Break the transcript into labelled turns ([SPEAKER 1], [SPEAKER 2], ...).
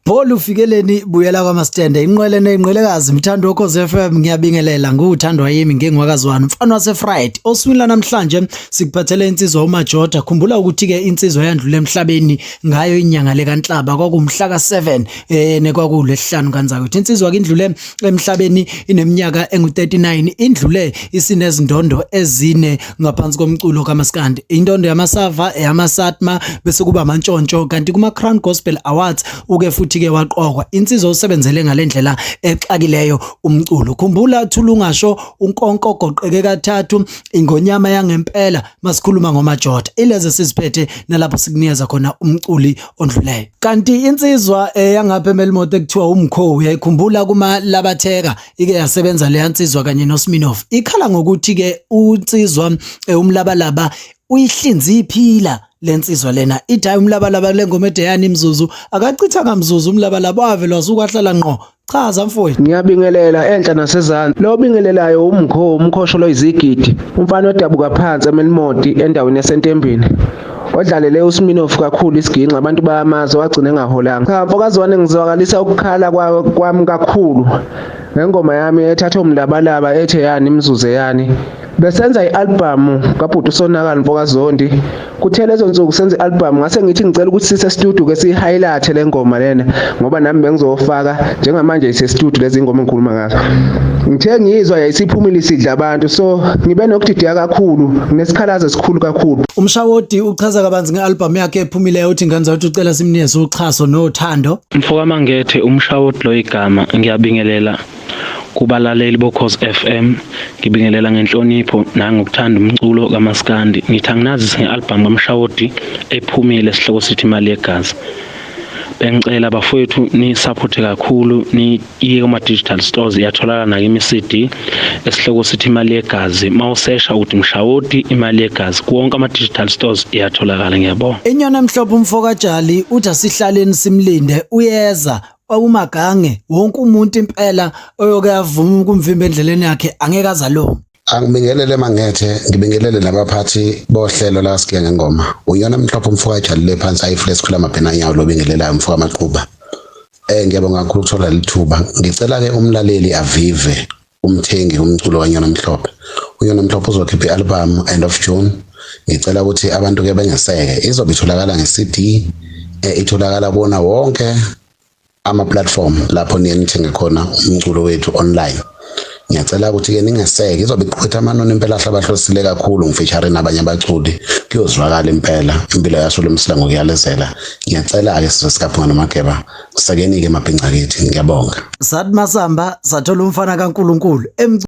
[SPEAKER 1] Bolu fikeleni buyela kwaMastende inqwele nezinqelekazi mthando wokhoze FM ngiyabingelela nguthandwa yimi ngengwakazwana mfana waseFriday oswila namhlanje sikuphathele insizwa uMajoda khumbula ukuthi ke insizwa yandlule emhlabeni ngayo inyanga lekaNhlaba kwakumhla ka7 nekwakulesihlanu kanzaka ukuthi insizwa kindlule emhlabeni ineminyaka engu39 indlule isinezindondo ezine ngaphansi komculo kaMaskandi indondo yamasava yamasatma bese kuba amantshontsho kanti kuma Crown Gospel Awards uke futhi ke waqokwa insizwa osebenzele ngalendlela exakileyo umculo khumbula thulungasho unkonko goqeke kathathu ingonyama yangempela masikhuluma ngoMajoda ileze siziphethe nalapho sikunikeza khona umculi ondluleyo kanti insizwa yangapha eMelmoto ekuthiwa uMkhowu yayikhumbula kuma Labatheka ike yasebenza le yansizwa kanye noSminoff ikhala ngokuthi ke unsizwa uMlabalaba uyihlinzi iphila lensizwa lena ithi uMlabalaba lengoma edeyani imzuzu akachitha ngamzuzu uMlabalaba wavela wasukahlala ngqo chaza mfowethu
[SPEAKER 2] ngiyabingelela enhla nasezantsi lo bingelelayo uMkhowu umkhosho lo izigidi umfana odabuka phansi eMelmoti endaweni yaseNtembini odlalele uSminoff kakhulu isiginxa abantu bayamaza wagcina engaholanga cha mfokazwane ngizwakalisa ukukhala kwami kakhulu ngengoma yami ethatha uMlabalaba ethe yani imzuzu yani besenza ialbum kaBhuti uSonakala Mfokazondi kuthe lezo nsuku senza ialbum ngase ngithi ngicela ukuthi sise studio ke sihighlight le ngoma lena ngoba nami bengizofaka njengamanje ise studio lezi ngoma engikhuluma ngazo ngithe ngizwa yayisiphumile isidla abantu so ngibe nokudideka kakhulu nesikhalazo esikhulu kakhulu
[SPEAKER 1] umshawodi uchaza kabanzi ngealbum yakhe ephumileyo uthi ngenza ukuthi ucela simnikeze uxhaso nothando
[SPEAKER 3] mfoka mangethe umshawodi lo igama ngiyabingelela kubalaleli bokhoze FM ngibingelela ngenhlonipho nangokuthanda umculo kaMaskandi ngithi anginazi ngealbum kaMshawodi ephumile esihloko sithi imali yegazi bengicela bafowethu ni support kakhulu ni iye kuma digital stores iyatholakala na kimi CD esihloko sithi imali yegazi mawusesha uthi Mshawodi imali yegazi konke ama digital stores iyatholakala ngiyabonga
[SPEAKER 1] enyona emhlophe umfoka Jali uthi asihlaleni simlinde uyeza umagange wonke umuntu impela oyokuyavuma ukumvimba endleleni yakhe angeke azalo
[SPEAKER 4] angibingelele mangethe ngibingelele nabaphathi bohlelo la sike ngengoma uyona mhlophe umfoka Jali le phansi ayiflex khula mabhena nyawo lo bingelelayo umfoka Maqhuba ngiyabonga kakhulu ukuthola lithuba ngicela ke umlaleli avive umthengi umculo wanyona mhlophe uyona mhlophe uzokhipha ialbum end of June ngicela ukuthi abantu ke bengeseke izobe itholakala ngeCD itholakala bona wonke ama-platform lapho niyethenge khona umculo wethu online ngiyacela ukuthi ke ningeseke izobe iqhutha amanoni impela ahlabahlosile kakhulu ngifeature nabanye abaculi kuyozwakala impela impilo yasho lemsila ngokuyalezela ngiyacela ake sizosikapha nomageba kusekeni ke mabhinca kithi ngiyabonga
[SPEAKER 1] sathi masamba sathola umfana kaNkuluNkulu